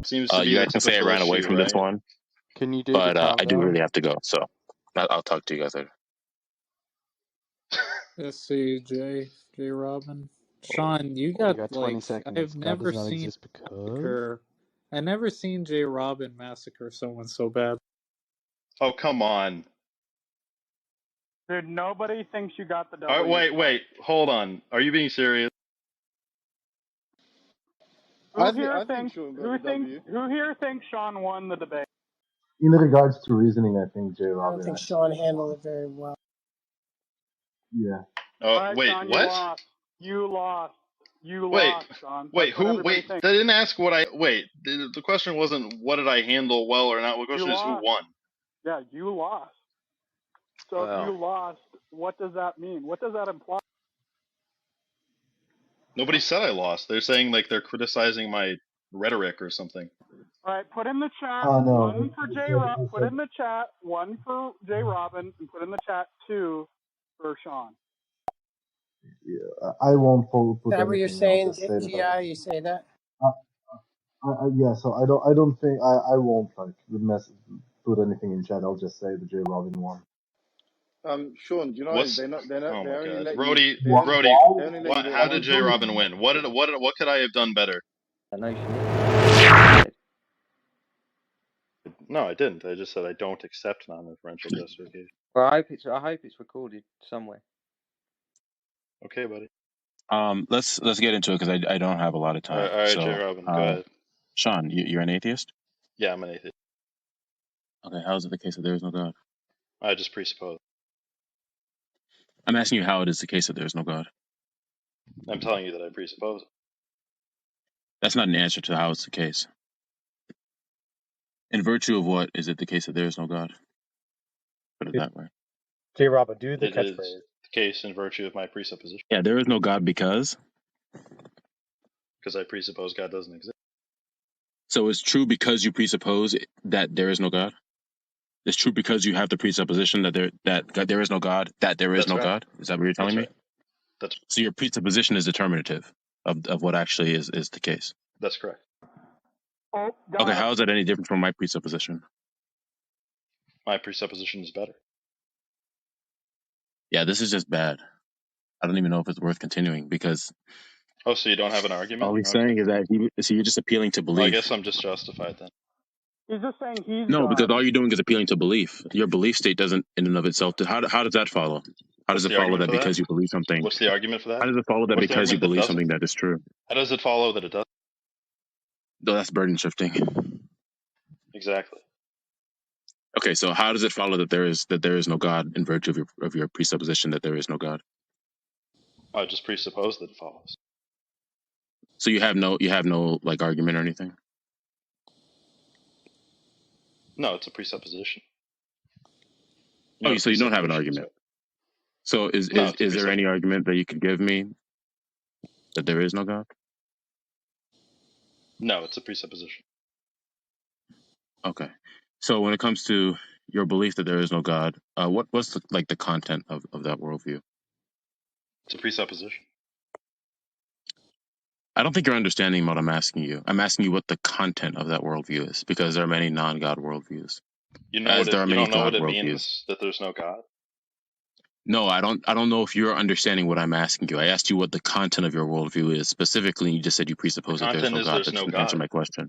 Seems to be You the guys can say I typical ran away issue, from this right? one, Can you do but the I do countdown? really have to go. So I'll talk to you guys later. Let's see, Jrobin. Sean, you You got got 20 like seconds. I've God never does not seen exist because... massacre. I never seen Jrobin massacre someone so bad. Oh, come on. Dude, nobody thinks you got the W. All right, wait, hold on. Are you being serious? Who I here think thinks Sean got the W. who here thinks Sean won the debate? In regards to reasoning, I think I don't Jrobin think actually Sean won. handled it very well. Yeah. Oh, All right, wait, Sean, what? You lost. You Wait, lost, Sean. wait, That's what who? everybody Wait, thinks. they didn't ask what I. Wait, the question wasn't what did I handle well or not. The question is who lost. won. Yeah, you lost. So if you lost, what does that mean? What does that imply? Nobody said I lost. They're saying like they're criticizing my rhetoric or something. All right, put in the chat Oh, no. one for Jrobin. Put in the chat one for Jrobin, and put in the chat 2 for Sean. Yeah, I won't put Is that what you're anything. saying, GI? You say that? Yeah, so I don't think I won't like put anything in chat. I'll just say the Jrobin won. Sean, do you know What's? they Oh my only God, let Brody, you they only, Brody, they only let what? you vote How one did time. Jrobin win? What could I have done better? I know you did. No, I didn't. I just said I don't accept non-referential justification. Well, I hope it's recorded somewhere. Okay, buddy. Let's get into it because I don't have a lot of time. All right, So, Jrobin, go ahead. Sean, you're an atheist? Yeah, I'm an atheist. Okay, how is it the case that there is no God? I just presuppose. I'm asking you how it is the case that there is no God. I'm telling you that I presuppose. That's not an answer to how it's the case. In virtue of what is it the case that there is no God? Put it that way. Jrobin, do the It catchphrase. is the case in virtue of my presupposition. Yeah, there is no God because I presuppose God doesn't exist. So it's true because you presuppose that there is no God? It's true because you have the presupposition that there is no God, that there is That's no right. God? Is that what you're telling me? That's So your presupposition is determinative of what actually is the case. That's correct. Oh, Okay, how is that any different from my presupposition? My presupposition is better. Yeah, this is just bad. I don't even know if it's worth continuing because Oh, so you don't have an argument? all he's saying is that you're just appealing to belief. Well, I guess I'm just justified then. He's just saying he's No, God. because all you're doing is appealing to belief. Your belief state doesn't, in and of itself, how does that follow? How does it follow that because you believe something? What's the argument for that? How does it follow that What's because you believe something that is true? How does it follow that it does? No, that's burden shifting. Exactly. Okay, so how does it follow that there is no God in virtue of your presupposition that there is no God? I just presuppose that it follows. So you have no like argument or anything? No, it's a presupposition. Oh, so you don't have an argument. So is there any argument that you could give me that there is no God? No, it's a presupposition. Okay. So when it comes to your belief that there is no God, what's the content of that worldview? It's a presupposition. I don't think you're understanding what I'm asking you. I'm asking you what the content of that worldview is, because there are many non-God worldviews. You don't know what it means that there's no God? No, I don't know if you're understanding what I'm asking you. I asked you what the content of your worldview is specifically, and you just said you presuppose that there's no God. That doesn't answer my question.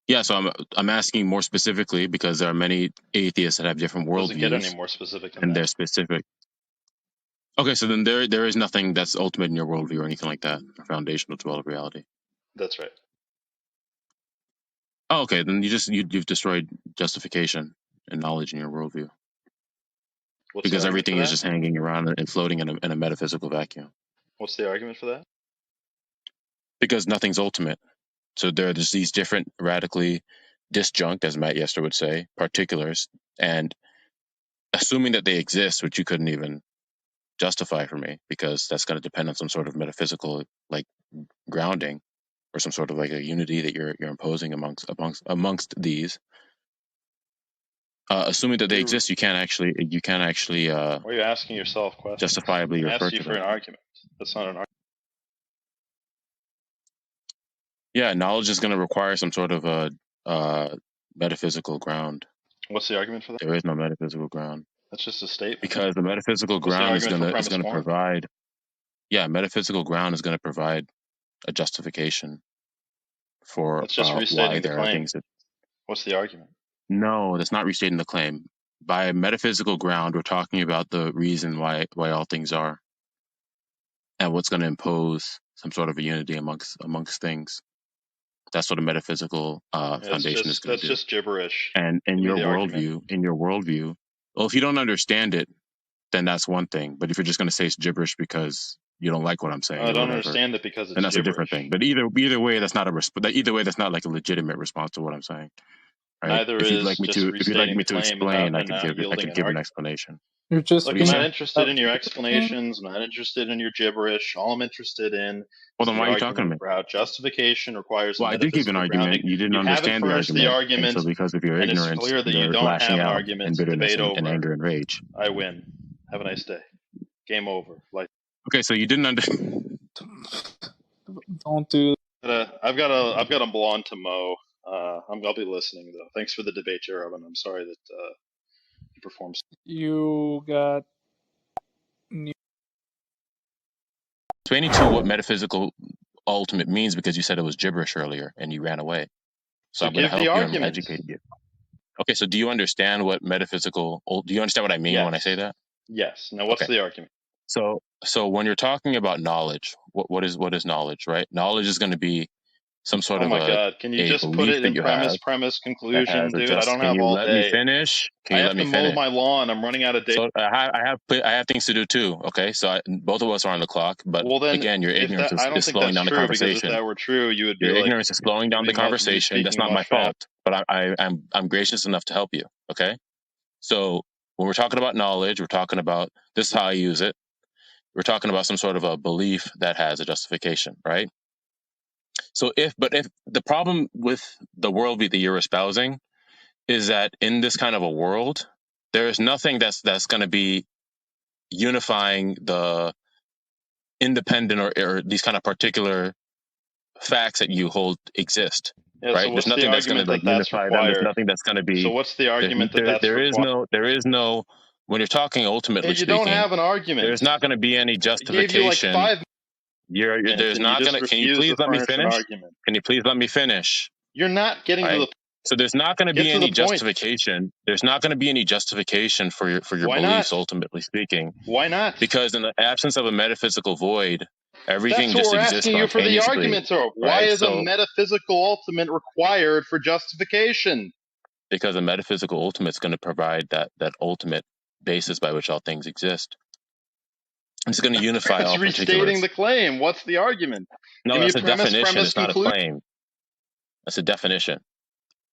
Yeah, so I'm asking more specifically because there are many atheists that have different worldviews. Doesn't get any more specific than and that. They're specific. Okay, so then there is nothing that's ultimate in your worldview or anything like that, or foundational to all of reality. That's right. Oh, okay, then you've destroyed justification and knowledge in your worldview. Because everything is just hanging around and floating in a metaphysical vacuum. What's the argument for that? Because nothing's ultimate. So there are just these different radically disjunct, as Matt Yester would say, particulars, and assuming that they exist, which you couldn't even justify for me, because that's going to depend on some sort of metaphysical like grounding or some sort of like a unity that you're imposing amongst these. Assuming that they exist, you can't actually. Why are you asking yourself questions? Justifiably I refer asked you to for them. an argument. That's not an argument. Yeah, knowledge is going to require some sort of a metaphysical ground. What's the argument for that? There is no metaphysical ground That's just a statement. because the metaphysical What's the ground is argument for going premise to one? provide. Yeah, metaphysical ground is going to provide a justification for That's just why restating the there are claim. things that. What's the argument? No, that's not restating the claim. By metaphysical ground, we're talking about the reason why all things are, and what's going to impose some sort of a unity amongst things. That's what a metaphysical foundation is going to That's do. just gibberish. And in Give me your the argument. worldview, well, if you don't understand it, then that's one thing. But if you're just going to say it's gibberish because you don't like what I'm saying, I or don't whatever, understand it because it's then that's gibberish. a different thing. But either way, that's not either way, that's not like a legitimate response to what I'm saying. Right? Neither If you'd is like me just to, restating the claim explain, I and could not give yielding an an argument. explanation. You're just What Look, do you I'm say? not interested in your explanations. I'm not interested in your gibberish. All I'm interested in Well, is then the why are you talking to argument me? for how justification requires Well, I did give an metaphysical argument. grounding. You didn't You haven't understand the furnished the argument, and argument, so because of your and it's ignorance, clear that you you're don't lashing have an out argument in to bitterness debate and over. anger and rage. I win. Have a nice day. Game over. Like, Okay, so you didn't understand. Don't do. I've got a blonde to mow. I'll be listening though. Thanks for the debate, Jrobin. I'm sorry that you performed. You got. Explaining to what metaphysical ultimate means because you said it was gibberish earlier and you ran away. So I'm going to give the help you and argument. educate you. Okay, so do you understand what metaphysical? Do you understand what I mean when I say that? Yes. Now, what's Okay. the argument? So when you're talking about knowledge, what is knowledge, right? Knowledge is going to be some sort of God! Can you just put belief it that in you have premise, that conclusion, has a dude? I don't Can have you all let me day. finish? Can I you have let me to finish? mow my lawn. I'm running out of day. So I have things to do too. Okay, so both of us are on the clock. But Well, then, again, your ignorance I don't is think slowing that's down the true, because if conversation. that were true, you would be Your like, ignorance is slowing down the conversation. That's not my fault. But I'm gracious enough to help you. Okay. So when we're talking about knowledge, we're talking about this is how I use it. We're talking about some sort of a belief that has a justification, right? So if the problem with the worldview that you're espousing is that in this kind of a world, there is nothing that's going to be unifying the independent or these kind of particular facts that you hold exist. yeah, right? So There's nothing that's going to like unify them. There's nothing that's going to be. So what's the argument there is no. When you're talking ultimately you speaking, don't have an argument. There's not going to be any justification. I gave you like 5 minutes. There's not going to. Can you please let me finish? Can you please let me finish? You're not getting to the. So there's not going to be any justification. There's not going to be any justification for your beliefs, ultimately speaking. Why not? Because in the absence of a metaphysical void, everything just exists. That's what we're asking you for the argument. Why is a metaphysical ultimate required for justification? Because a metaphysical ultimate is going to provide that ultimate basis by which all things exist. It's going to unify all particulars. It's restating the claim. What's the argument? No, that's a definition. It's not a claim. That's a definition.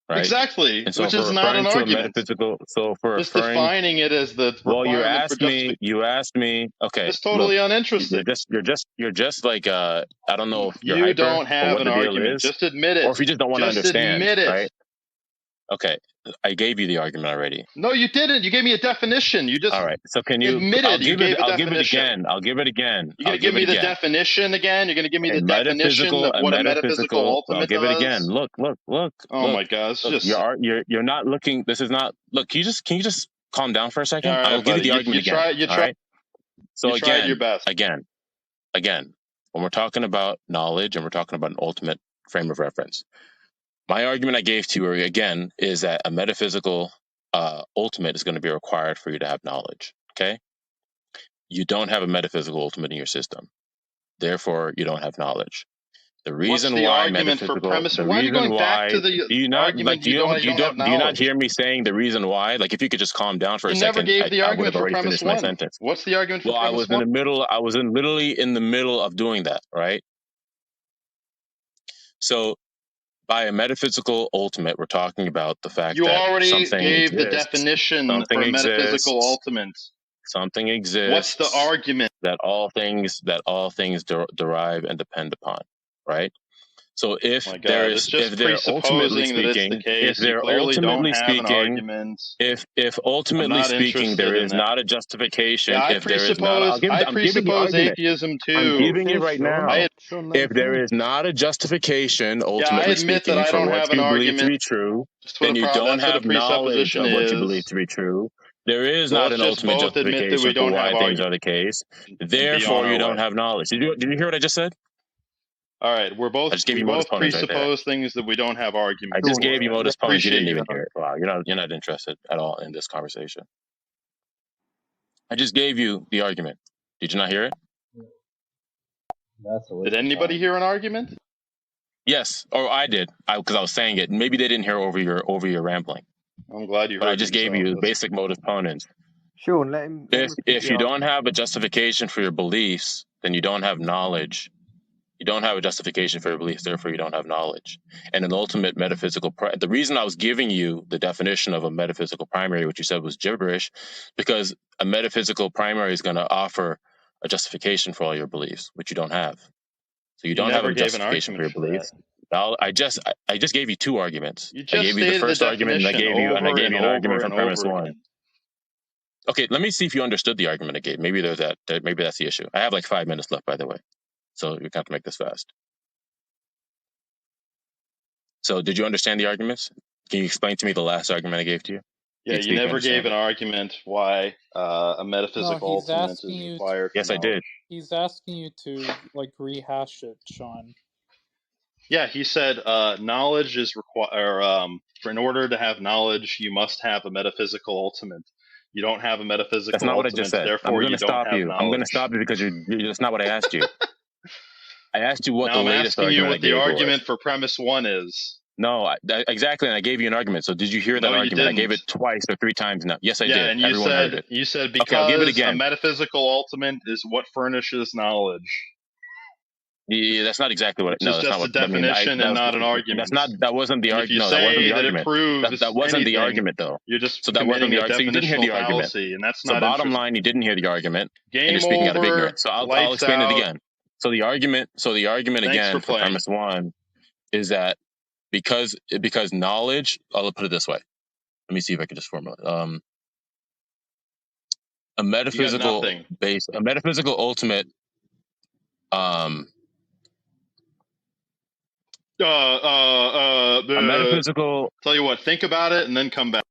Right? Exactly, and so which is not an argument. So for just defining it as the you asked me. Okay, it's totally uninteresting. You're just like I don't know if you're you don't have an argument. Just admit it, or if you just don't want to understand. Admit it. Right? Okay, I gave you the argument already. No, you didn't. You gave me a definition. You just all right. So can you admit it? I'll give it again. I'll give it again. You're gonna give me the definition again. You're gonna give me the definition of what a metaphysical ultimate I'll give it again. Look. Oh my God! You're not looking. This is not. Look. Can you just calm down for a second? Right, I'll give you the argument again. You tried. So you tried your best. Again. When we're talking about knowledge and we're talking about an ultimate frame of reference. My argument I gave to you again is that a metaphysical ultimate is going to be required for you to have knowledge. Okay, you don't have a metaphysical ultimate in your system, therefore you don't have knowledge. The reason why metaphysical, why are you going back to the argument? Do you not hear me saying the reason why? Like if you could just calm down for a second, never gave the argument I would have for already finished my sentence. What's the argument for premise one? I was literally in the middle of doing that, right? So. By a metaphysical ultimate, we're talking about the fact that you already something gave exists, the definition for a metaphysical ultimate. Something exists. What's the argument? That all things derive and depend upon, right? So if My there God, it's is, just if they're ultimately presupposing that it's the speaking, if case. You they're clearly don't ultimately have an speaking, argument. if I'm ultimately not speaking there interested in is that. not a Yeah, justification, if there is not, I I'm giving the presuppose argument. atheism I'm too. giving it Finish, right Sean. now. I Sean, let him If there is finish. not a justification, Yeah, I ultimately admit that speaking, I for don't what have an you believe to argument. be true, That's then you don't what a have knowledge presupposition of what you believe is. to be true. There is So not let's an just ultimate both admit that we justification for don't have why things are argument the case. and be on Therefore, our you way. don't have knowledge. Did you hear what I just said? All right, I just gave we you modus both ponens right there. presuppose things that we don't have I arguments just for. gave you I modus ponens. You appreciate didn't your even hear argument. it. Wow, you're not interested at all in this conversation. I just gave you the argument. Did you not hear it? That's a Did waste of anybody time. hear an argument? Yes, or I did, because I was saying it. Maybe they didn't hear over your rambling, I'm glad you but I heard just gave yourself. you That's basic modus ponens. Sean, let him repeat If the you don't argument. have a justification for your beliefs, then you don't have knowledge. You don't have a justification for your beliefs, therefore you don't have knowledge. And an ultimate metaphysical, the reason I was giving you the definition of a metaphysical primary, which you said was gibberish, because a metaphysical primary is going to offer a justification for all your beliefs, which you don't have. So you You don't have never a gave an justification for argument your for that. beliefs. I just gave you two arguments. You I just gave you the stated the first argument, definition and I over gave and you an argument over from and premise over one. again. Okay, let me see if you understood the argument I gave. Maybe maybe that's the issue. I have like 5 minutes left, by the way, so you have to make this fast. So, did you understand the arguments? Can you explain to me the last argument I gave to you? Do Yeah, you you speak never gave understand an it? argument why a No, metaphysical he's ultimate asking is you. required for Yes, I did. knowledge. He's asking you to like rehash it, Sean. Yeah, he said knowledge is required. For in order to have knowledge, you must have a metaphysical ultimate. You don't have a That's metaphysical not what I just ultimate, said. I'm therefore going you to don't stop have you. I'm going to knowledge. stop you because that's not what I asked you. I asked you what Now the I'm latest asking you argument I what the gave was. argument for premise one is. No, exactly, and I gave you an argument. So, did you hear that No, you argument? I gave didn't. it twice or three times now. Yes, I Yeah, did. and Everyone heard it. you said Okay, I'll give it because a again. metaphysical ultimate is what furnishes knowledge, Yeah, that's not exactly what. which No, is that's not just a what. I mean, definition and not an that's argument. not. That wasn't the And if argument. you No, that wasn't say the that it argument. That proves wasn't the anything, argument, though. you're just So that wasn't committing the a argument. So you didn't hear the definitional argument. fallacy, and that's So not bottom interesting. line, you didn't hear the argument, and you're Game speaking out of over, ignorance. So I'll lights explain it out. again. So the argument. Thanks for Again for playing. premise one is that because knowledge. I'll put it this way. Let me see if I can just formulate. A You got metaphysical nothing. a metaphysical ultimate. A metaphysical. Tell you what, think about it and then come back.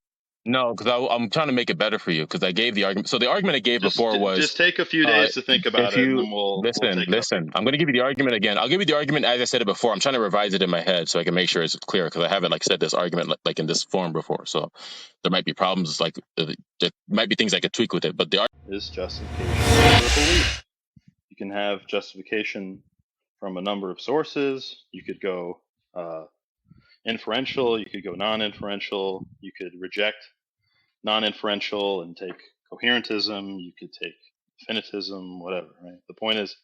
No, because I'm trying to make it better for you. Because I gave the argument. So the argument I gave before was, Just take a few days to think about if it, and you then we'll take it up listen, I'm going to give you the argument again. I'll give you the argument as I said it before. I'm trying to revise it in my head so I can make sure it's clear because I haven't like said this argument like in this form before. So there might be problems. Like there might be things I could tweak with it. But the is justification for belief. You can have justification from a number of sources. You could go inferential, you could go non-inferential, you could reject non-inferential and take coherentism, you could take infinitism, whatever, right? The point is,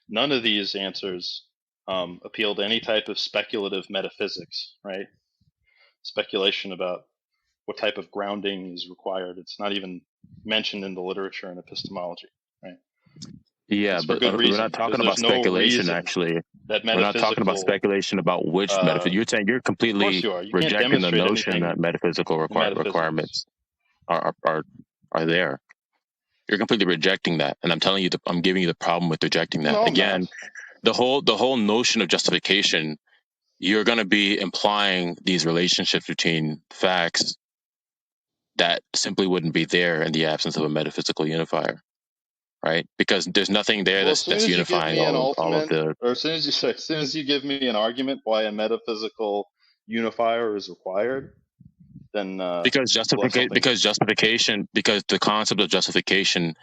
none of these answers appeal to any type of speculative metaphysics, right? Speculation about what type of grounding is required. It's not even mentioned in the literature in epistemology, right? Yeah, It's for but good we're not reason, because talking about there's no speculation. reason Actually, that we're not talking about metaphysical, speculation about which metaphysical. You're saying you're of course completely you are. You can't rejecting the demonstrate notion that anything metaphysical in metaphysics. requirements are there. You're completely rejecting that, and I'm telling you, I'm giving you the problem with rejecting that. No, I'm not. Again, the whole notion of justification, you're going to be implying these relationships between facts that simply wouldn't be there in the absence of a metaphysical unifier, right? Because there's nothing there Well, as soon that's as you give unifying me an all of ultimate, the. or as soon as you give me an argument why a metaphysical unifier is required, then we'll have something. Because the concept of justification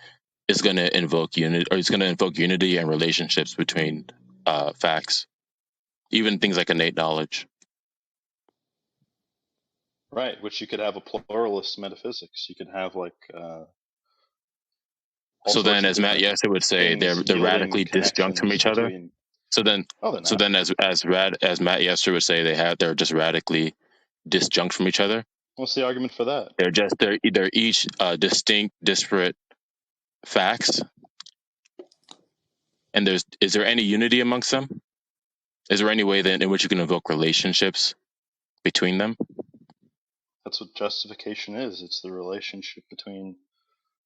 is going to invoke unity, or it's going to invoke unity and relationships between facts, even things like innate knowledge. Right, which you could have a pluralist metaphysics. You could have like all So sorts then, of as Matt different Yesser would say, things they're yielding radically disjunct from connections each other. between. So then, Oh, they're not. as Matt Yesser would say, they're just radically disjunct from each other. What's the argument for that? They're each distinct, disparate facts. And is there any unity amongst them? Is there any way then in which you can invoke relationships between them? That's what justification is. It's the relationship between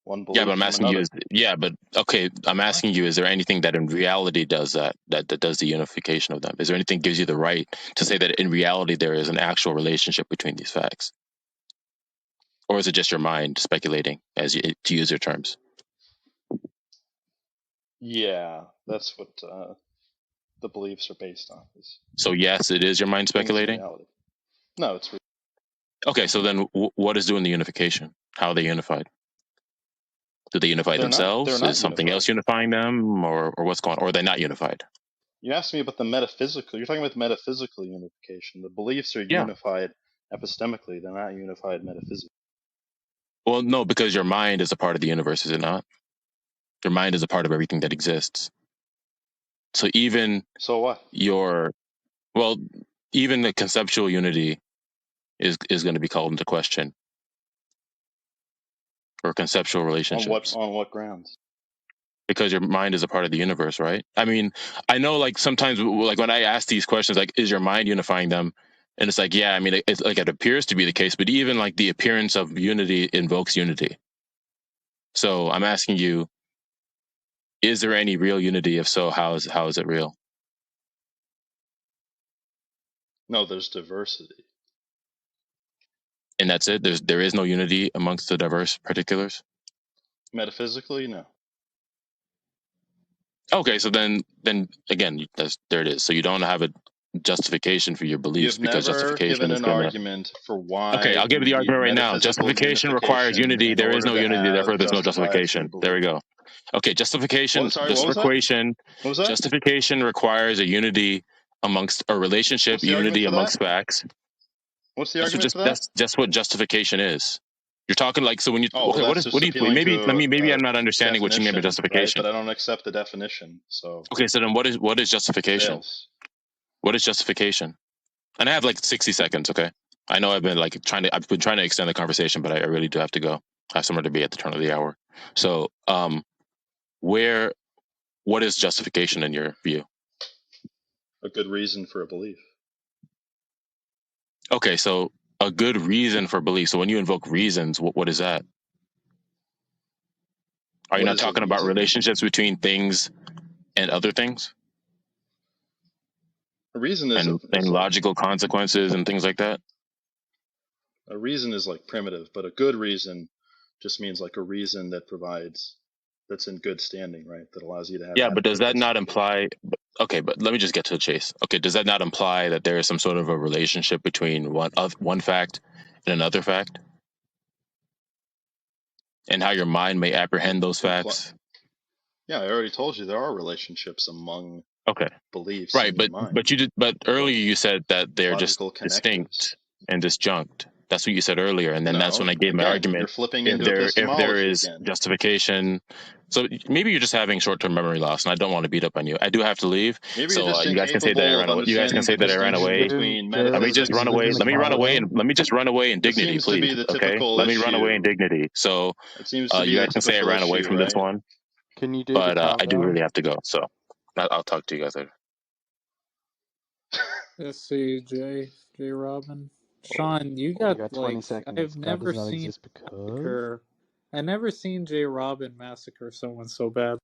one Yeah, but belief I'm and asking you another. is yeah, but okay, I'm What? asking you, is there anything that in reality does that does the unification of them? Is there anything that gives you the right to say that in reality there is an actual relationship between these facts? Or is it just your mind speculating, as you, to use your terms? Yeah, that's what the beliefs are based on. Is So yes, it is your mind things in speculating. reality. No, it's Okay, so then what is doing the unification? How are they unified? Do they unify they're not. They're themselves? Is not something unified. else unifying them, or what's going on? Or are they not unified? You asked me about the metaphysical. You're talking about the metaphysical unification. The beliefs are Yeah. unified epistemically. They're not unified metaphysically. Well, no, because your mind is a part of the universe, is it not? Your mind is a part of everything that exists. So even So what? your well, even the conceptual unity is going to be called into question, or conceptual relationships, On what grounds? because your mind is a part of the universe, right? I mean, I know like sometimes like when I ask these questions, like, is your mind unifying them? And it's like, yeah, I mean, it's like it appears to be the case, but even like the appearance of unity invokes unity. So I'm asking you, is there any real unity? If so, how is it real? No, there's diversity. And that's it. There is no unity amongst the diverse particulars. Metaphysically, no. Okay, so then again, there it is. So you don't have a justification for your beliefs You've because never justification given is an gonna. argument for Okay, why I'll give you you the need argument right now. metaphysical Justification requires unification unity. in There is order no to unity, therefore have there's no justified true justification. There we belief. go. Okay, justification. Sorry, what was that? Justification. What was that? Justification requires a unity amongst a relationship, What's the argument unity for that? amongst facts. What's the argument for that? That's just what justification is. You're talking like so when you Oh, well, okay. that's What just do you appealing maybe to maybe a I'm not understanding what you mean by definition, right? justification. But I don't accept the definition, so Okay, so then what is it justification? fails. What is justification? And I have like 60 seconds. Okay, I know I've been trying to extend the conversation, but I really do have to go. I have somewhere to be at the turn of the hour. So, what is justification in your view? A good reason for a belief. Okay, so a good reason for belief. So when you invoke reasons, what is that? Are you What not is a talking about reason? relationships between things and other things, A reason and like logical consequences and things like that? a reason is like primitive, but a good reason just means like a reason that provides that's in good standing, right? That allows you to have Yeah, but does adequate that not justification. imply? Okay, but let me just get to the chase. Okay, does that not imply that there is some sort of a relationship between one fact and another fact, and how your mind may apprehend those facts? Yeah, I already told you there are relationships among Okay, beliefs right, in your mind. but earlier you said that they're just Logical connectors. distinct and disjunct. That's what you said earlier, and then that's when No, I gave my again, you're argument. flipping If into there epistemology is again. justification, so maybe you're just having short term memory loss, and I don't want to beat up on you. I do have to leave, Maybe you're so just you guys can say that I incapable ran of away. You guys can understanding the say that I ran distinction away. between Let me just metaphysics run and away. Let me run away, epistemology. and let me just run away in That dignity, seems to please. be the Okay, typical let me run away in issue. dignity. So It seems to be you the guys can say I typical ran away issue, from this right? one, Can you do the but I do countdown? really have to go. So I'll talk to you guys later. Let's see, J. Robin. Sean, you You got got 20 like seconds. I've God does never not seen exist because. massacre. I never seen J. Robin massacre someone so bad.